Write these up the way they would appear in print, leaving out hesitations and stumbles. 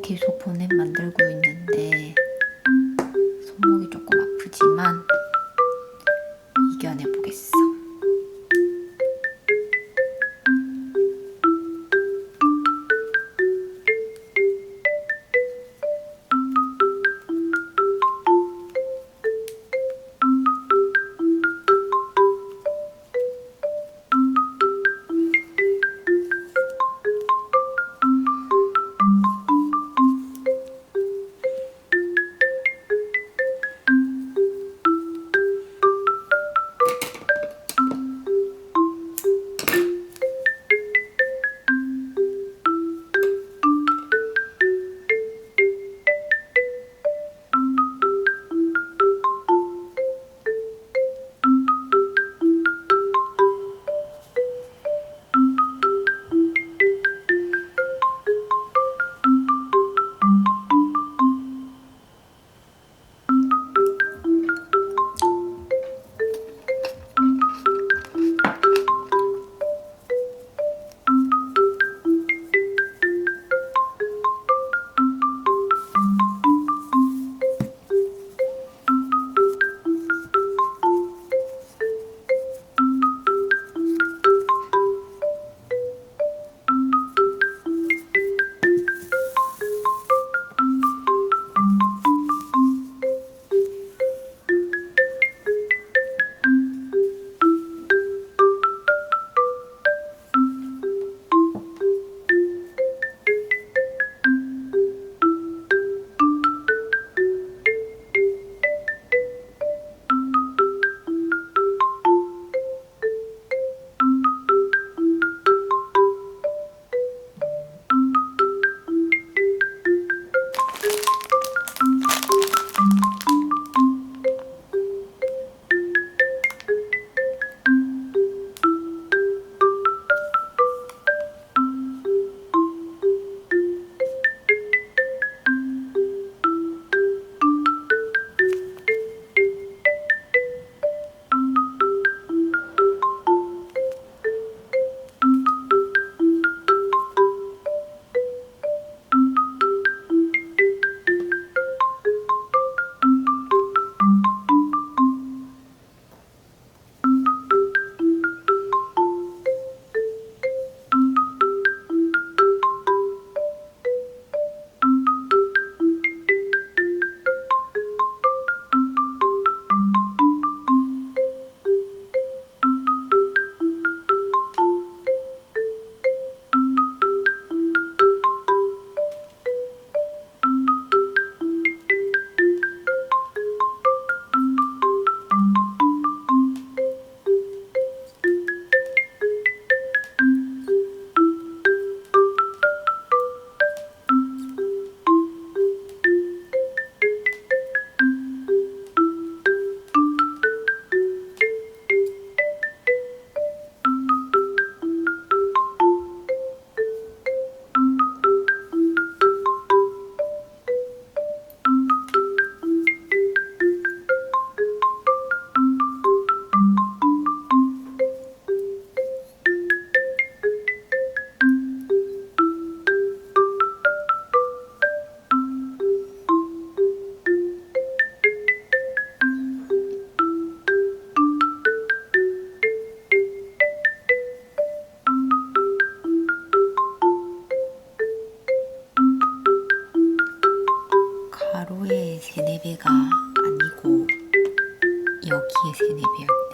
계속 보냄 만들고 있는데 손목이 조금 아프지만 이겨내보겠어. 가로의 세네배가 아니고 여기에 세네배였네.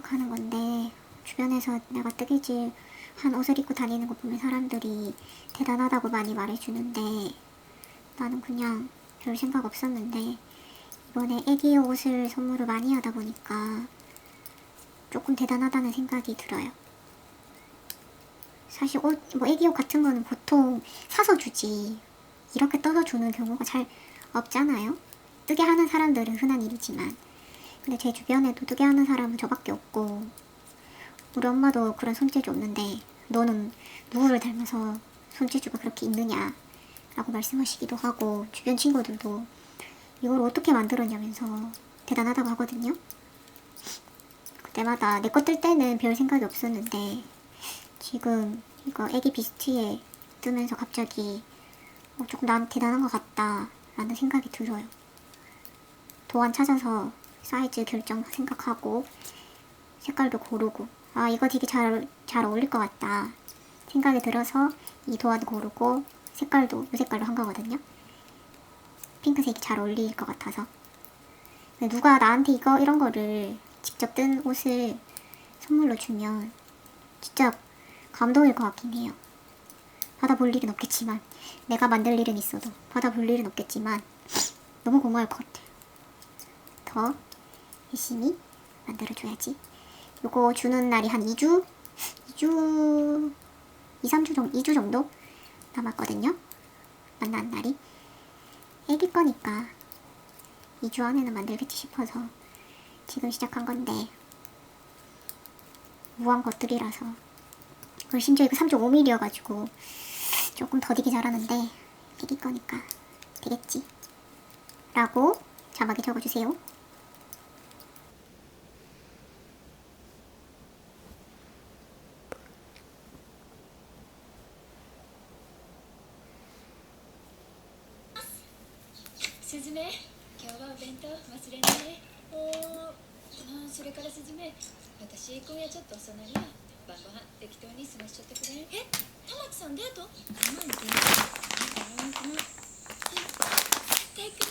생각하는 건데, 주변에서 내가 뜨개질 한 옷을 입고 다니는 거 보면 사람들이 대단하다고 많이 말해주는데, 나는 그냥 별 생각 없었는데, 이번에 애기 옷을 선물을 많이 하다 보니까 조금 대단하다는 생각이 들어요. 사실 옷, 뭐 애기 옷 같은 거는 보통 사서 주지, 이렇게 떠서 주는 경우가 잘 없잖아요. 뜨개 하는 사람들은 흔한 일이지만, 근데 제 주변에도 뜨개 하는 사람은 저밖에 없고, 우리 엄마도 그런 손재주 없는데 너는 누구를 닮아서 손재주가 그렇게 있느냐 라고 말씀하시기도 하고, 주변 친구들도 이걸 어떻게 만들었냐면서 대단하다고 하거든요. 그때마다 내 거 뜰 때는 별 생각이 없었는데, 지금 이거 애기 비스트에 뜨면서 갑자기 조금 난 대단한 것 같다 라는 생각이 들어요. 도안 찾아서 사이즈 결정 생각하고 색깔도 고르고, 아 이거 되게 잘 어울릴 것 같다 생각이 들어서 이 도안 고르고 색깔도 이 색깔로 한 거거든요. 핑크색이 잘 어울릴 것 같아서. 누가 나한테 이런 거를 직접 뜬 옷을 선물로 주면 진짜 감동일 것 같긴 해요. 받아볼 일은 없겠지만, 내가 만들 일은 있어도 받아볼 일은 없겠지만 너무 고마울 것 같아요. 더 열심히 만들어줘야지. 요거 주는 날이 한 2주? 2주 정도 남았거든요. 만난 날이. 애기 거니까 2주 안에는 만들겠지 싶어서 지금 시작한 건데, 무한 것들이라서. 그리고 심지어 이거 3.5mm여가지고 조금 더디게 자라는데, 애기 거니까 되겠지 라고 자막에 적어주세요.すずめ、今日はお弁当忘れないね。それからすずめ、私今夜ちょっと遅なりや。晩ご飯適当に済ましちゃってくれ。玉木さんデート？なんで？テイク。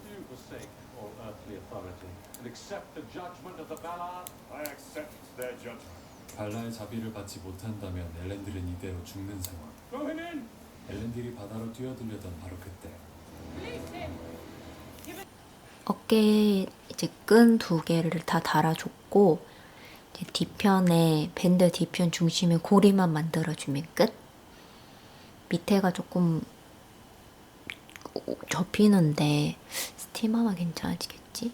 You forsake all earthly authority and accept the judgment of the Valar? I accept their judgment. 발라의 자비를 받지 못한다면 엘렌들은 이대로 죽는 상황. Throw him in! 엘렌들이 바다로 뛰어들려던 바로 그때 어깨에 이제 끈 2개를 다 달아줬고, 이제 뒤편에 밴드 뒤편 중심에 고리만 만들어주면 끝. 밑에가 조금 접히는데 스팀하면 괜찮아지겠지?